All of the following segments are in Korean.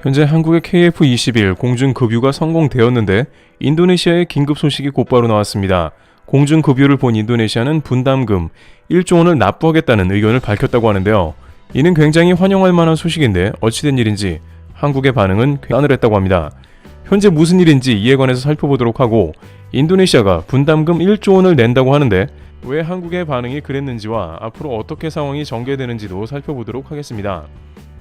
현재 한국의 KF-21 공중급유가 성공되었는데 인도네시아의 긴급 소식이 곧바로 나왔습니다. 공중급유를 본 인도네시아는 분담금 1조 원을 납부하겠다는 의견을 밝혔다고 하는데요. 이는 굉장히 환영할 만한 소식인데 어찌된 일인지 한국의 반응은 싸늘했다고 합니다. 현재 무슨 일인지 이에 관해서 살펴보도록 하고, 인도네시아가 분담금 1조 원을 낸다고 하는데 왜 한국의 반응이 그랬는지와 앞으로 어떻게 상황이 전개되는지도 살펴보도록 하겠습니다.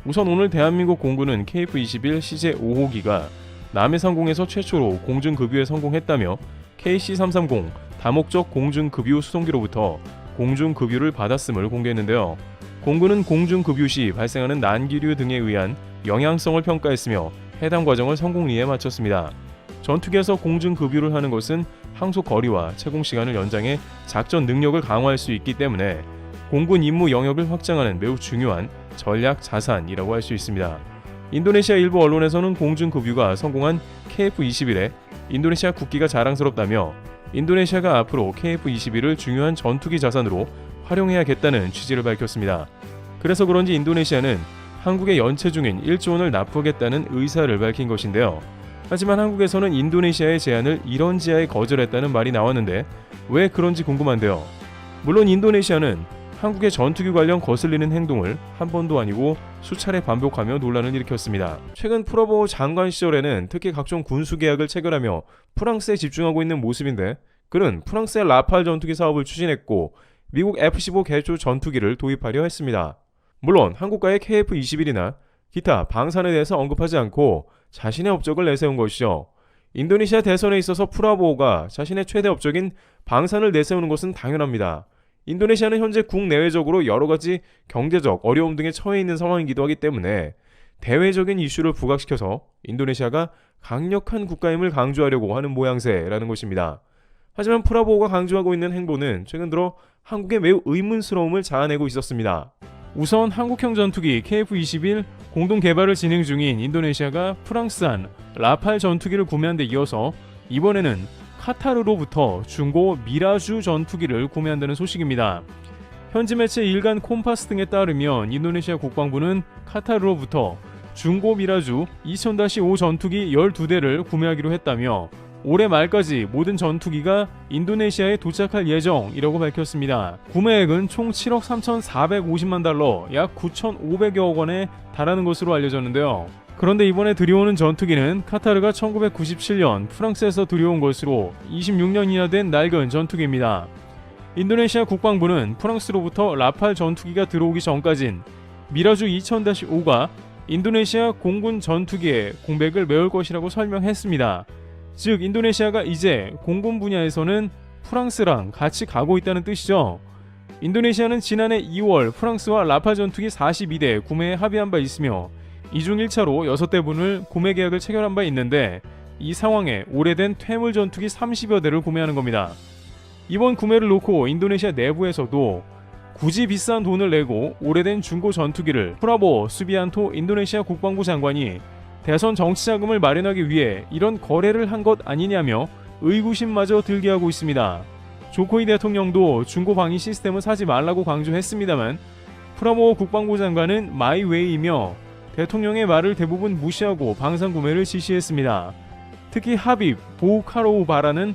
우선 오늘 대한민국 공군은 KF-21 CJ 5호기가 남해상공에서 최초로 공중급유에 성공했다며 KC-330 다목적 공중급유 수송기로부터 공중급유를 받았음을 공개했는데요. 공군은 공중급유 시 발생하는 난기류 등에 의한 영향성을 평가했으며 해당 과정을 성공리에 마쳤습니다. 전투기에서 공중급유를 하는 것은 항속 거리와 채공 시간을 연장해 작전 능력을 강화할 수 있기 때문에 공군 임무 영역을 확장하는 매우 중요한 전략 자산이라고 할 수 있습니다. 인도네시아 일부 언론에서는 공중급유가 성공한 KF-21에 인도네시아 국기가 자랑스럽다며 인도네시아가 앞으로 KF-21을 중요한 전투기 자산으로 활용해야겠다는 취지를 밝혔습니다. 그래서 그런지 인도네시아는 한국에 연체 중인 1조 원을 납부하겠다는 의사를 밝힌 것인데요. 하지만 한국에서는 인도네시아의 제안을 이런 지하에 거절했다는 말이 나왔는데 왜 그런지 궁금한데요. 물론 인도네시아는 한국의 전투기 관련 거슬리는 행동을 한 번도 아니고 수차례 반복하며 논란을 일으켰습니다. 최근 프라보우 장관 시절에는 특히 각종 군수 계약을 체결하며 프랑스에 집중하고 있는 모습인데, 그는 프랑스의 라팔 전투기 사업을 추진했고 미국 F-15 개조 전투기를 도입하려 했습니다. 물론 한국과의 KF-21이나 기타 방산에 대해서 언급하지 않고 자신의 업적을 내세운 것이죠. 인도네시아 대선에 있어서 프라보우가 자신의 최대 업적인 방산을 내세우는 것은 당연합니다. 인도네시아는 현재 국내외적으로 여러가지 경제적 어려움 등에 처해 있는 상황이기도 하기 때문에 대외적인 이슈를 부각시켜서 인도네시아가 강력한 국가임을 강조하려고 하는 모양새라는 것입니다. 하지만 프라보우가 강조하고 있는 행보는 최근 들어 한국의 매우 의문스러움을 자아내고 있었습니다. 우선 한국형 전투기 KF-21 공동 개발을 진행 중인 인도네시아가 프랑스산 라팔 전투기를 구매한 데 이어서 이번에는 카타르로부터 중고 미라주 전투기를 구매한다는 소식입니다. 현지 매체 일간 콤파스 등에 따르면 인도네시아 국방부는 카타르로부터 중고 미라주 2000-5 전투기 12대를 구매하기로 했다며 올해 말까지 모든 전투기가 인도네시아에 도착할 예정이라고 밝혔습니다. 구매액은 총 7억 3,450만 달러, 약 9,500여 원에 달하는 것으로 알려졌는데요. 그런데 이번에 들여오는 전투기는 카타르가 1997년 프랑스에서 들여온 것으로 26년이나 된 낡은 전투기입니다. 인도네시아 국방부는 프랑스로부터 라팔 전투기가 들어오기 전까진 미라주 2000-5가 인도네시아 공군 전투기의 공백을 메울 것이라고 설명했습니다. 즉 인도네시아가 이제 공군 분야에서는 프랑스랑 같이 가고 있다는 뜻이죠. 인도네시아는 지난해 2월 프랑스와 라팔 전투기 42대 구매에 합의한 바 있으며 이중 1차로 6대분을 구매 계약을 체결한 바 있는데, 이 상황에 오래된 퇴물 전투기 30여 대를 구매하는 겁니다. 이번 구매를 놓고 인도네시아 내부에서도 굳이 비싼 돈을 내고 오래된 중고 전투기를 프라보 수비안토 인도네시아 국방부 장관이 대선 정치 자금을 마련하기 위해 이런 거래를 한 것 아니냐며 의구심마저 들게 하고 있습니다. 조코이 대통령도 중고 방위 시스템을 사지 말라고 강조했습니다만 프라보 국방부 장관은 마이웨이이며 대통령의 말을 대부분 무시하고 방산 구매를 지시했습니다. 특히 하빕 보우카로우 바라는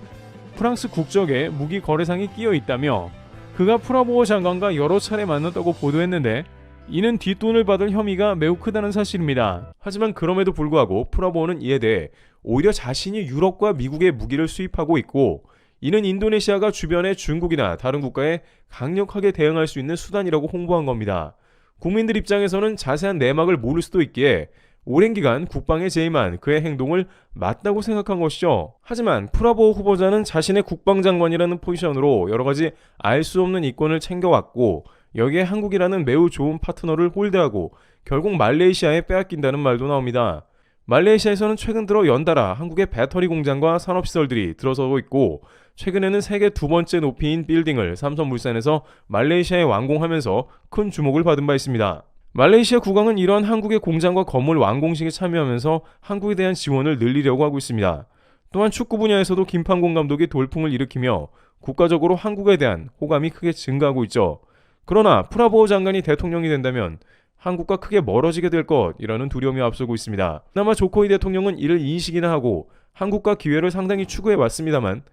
프랑스 국적의 무기 거래상이 끼어 있다며 그가 프라보우 장관과 여러 차례 만났다고 보도했는데, 이는 뒷돈을 받을 혐의가 매우 크다는 사실입니다. 하지만 그럼에도 불구하고 프라보우는 이에 대해 오히려 자신이 유럽과 미국의 무기를 수입하고 있고, 이는 인도네시아가 주변의 중국이나 다른 국가에 강력하게 대응할 수 있는 수단이라고 홍보한 겁니다. 국민들 입장에서는 자세한 내막을 모를 수도 있기에 오랜 기간 국방에 재임한 그의 행동을 맞다고 생각한 것이죠. 하지만 프라보우 후보자는 자신의 국방장관이라는 포지션으로 여러가지 알 수 없는 이권을 챙겨왔고, 여기에 한국이라는 매우 좋은 파트너를 홀대하고 결국 말레이시아에 빼앗긴다는 말도 나옵니다. 말레이시아에서는 최근 들어 연달아 한국의 배터리 공장과 산업시설들이 들어서고 있고, 최근에는 세계 두 번째 높이인 빌딩을 삼성물산에서 말레이시아에 완공하면서 큰 주목을 받은 바 있습니다. 말레이시아 국왕은 이러한 한국의 공장과 건물 완공식에 참여하면서 한국에 대한 지원을 늘리려고 하고 있습니다. 또한 축구 분야에서도 김판공 감독이 돌풍을 일으키며 국가적으로 한국에 대한 호감이 크게 증가하고 있죠. 그러나 프라보우 장관이 대통령이 된다면 한국과 크게 멀어지게 될 것이라는 두려움이 앞서고 있습니다. 그나마 조코이 대통령은 이를 인식이나 하고 한국과 기회를 상당히 추구해 왔습니다만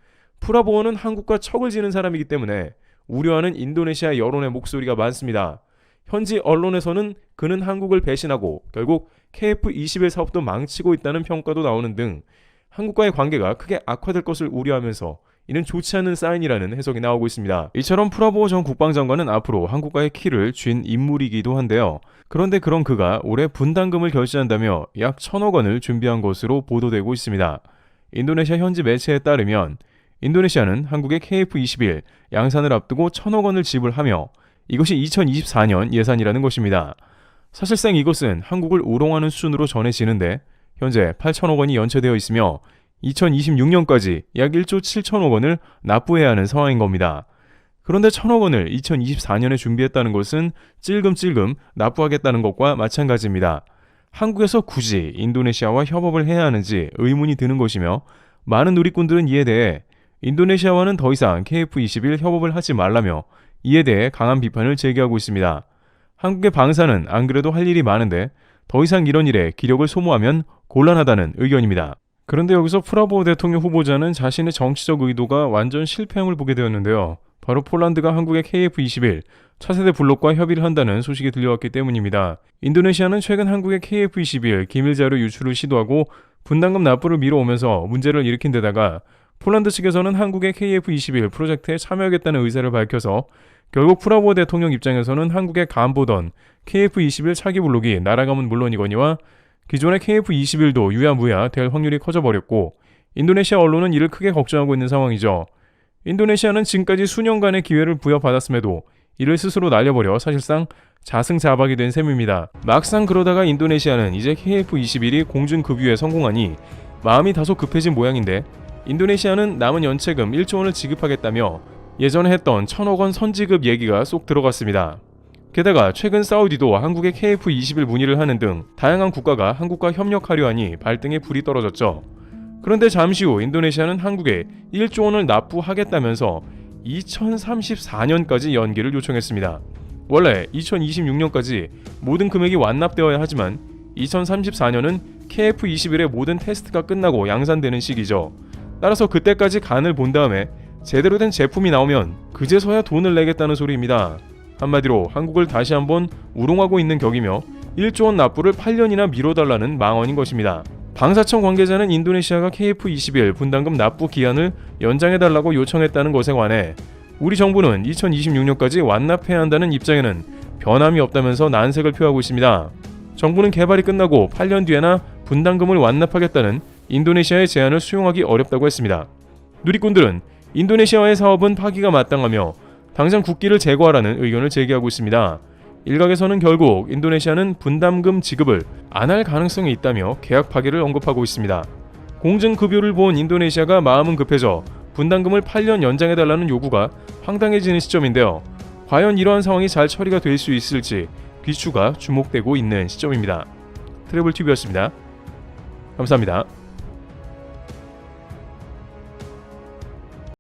프라보어는 한국과 척을 지는 사람이기 때문에 우려하는 인도네시아 여론의 목소리가 많습니다. 현지 언론에서는 그는 한국을 배신하고 결국 KF-21 사업도 망치고 있다는 평가도 나오는 등 한국과의 관계가 크게 악화될 것을 우려하면서 이는 좋지 않은 사인이라는 해석이 나오고 있습니다. 이처럼 프라보어 전 국방장관은 앞으로 한국과의 키를 쥔 인물이기도 한데요. 그런데 그런 그가 올해 분담금을 결제한다며 약 1,000억 원을 준비한 것으로 보도되고 있습니다. 인도네시아 현지 매체에 따르면 인도네시아는 한국의 KF-21 양산을 앞두고 1,000억 원을 지불하며 이것이 2024년 예산이라는 것입니다. 사실상 이것은 한국을 우롱하는 수준으로 전해지는데 현재 8,000억 원이 연체되어 있으며 2026년까지 약 1조 7천억 원을 납부해야 하는 상황인 겁니다. 그런데 1,000억 원을 2024년에 준비했다는 것은 찔금찔금 납부하겠다는 것과 마찬가지입니다. 한국에서 굳이 인도네시아와 협업을 해야 하는지 의문이 드는 것이며 많은 누리꾼들은 이에 대해 인도네시아와는 더 이상 KF-21 협업을 하지 말라며 이에 대해 강한 비판을 제기하고 있습니다. 한국의 방사는 안 그래도 할 일이 많은데 더 이상 이런 일에 기력을 소모하면 곤란하다는 의견입니다. 그런데 여기서 프라보어 대통령 후보자는 자신의 정치적 의도가 완전 실패함을 보게 되었는데요. 바로 폴란드가 한국의 KF-21 차세대 블록과 협의를 한다는 소식이 들려왔기 때문입니다. 인도네시아는 최근 한국의 KF-21 기밀 자료 유출을 시도하고 분담금 납부를 미뤄오면서 문제를 일으킨 데다가 폴란드 측에서는 한국의 KF-21 프로젝트에 참여하겠다는 의사를 밝혀서 결국 프라보어 대통령 입장에서는 한국에 감보던 KF-21 차기 블록이 날아가면 물론이거니와 기존의 KF-21도 유야무야 될 확률이 커져버렸고 인도네시아 언론은 이를 크게 걱정하고 있는 상황이죠. 인도네시아는 지금까지 수년간의 기회를 부여받았음에도 이를 스스로 날려버려 사실상 자승자박이 된 셈입니다. 막상 그러다가 인도네시아는 이제 KF-21이 공중급유에 성공하니 마음이 다소 급해진 모양인데 인도네시아는 남은 연체금 1조 원을 지급하겠다며 예전에 했던 1,000억 원 선지급 얘기가 쏙 들어갔습니다. 게다가 최근 사우디도 한국의 KF-21 문의를 하는 등 다양한 국가가 한국과 협력하려 하니 발등에 불이 떨어졌죠. 그런데 잠시 후 인도네시아는 한국에 1조 원을 납부하겠다면서 2034년까지 연기를 요청했습니다. 원래 2026년까지 모든 금액이 완납되어야 하지만 2034년은 KF-21의 모든 테스트가 끝나고 양산되는 시기죠. 따라서 그때까지 간을 본 다음에 제대로 된 제품이 나오면 그제서야 돈을 내겠다는 소리입니다. 한마디로 한국을 다시 한번 우롱하고 있는 격이며 1조 원 납부를 8년이나 미뤄달라는 망언인 것입니다. 방사청 관계자는 인도네시아가 KF-21 분담금 납부 기한을 연장해달라고 요청했다는 것에 관해 우리 정부는 2026년까지 완납해야 한다는 입장에는 변함이 없다면서 난색을 표하고 있습니다. 정부는 개발이 끝나고 8년 뒤에나 분담금을 완납하겠다는 인도네시아의 제안을 수용하기 어렵다고 했습니다. 누리꾼들은 인도네시아와의 사업은 파기가 마땅하며 당장 국기를 제거하라는 의견을 제기하고 있습니다. 일각에서는 결국 인도네시아는 분담금 지급을 안 할 가능성이 있다며 계약 파기를 언급하고 있습니다. 공정급유를 본 인도네시아가 마음은 급해져 분담금을 8년 연장해달라는 요구가 황당해지는 시점인데요. 과연 이러한 상황이 잘 처리가 될 수 있을지 귀추가 주목되고 있는 시점입니다. 트래블TV였습니다. 감사합니다.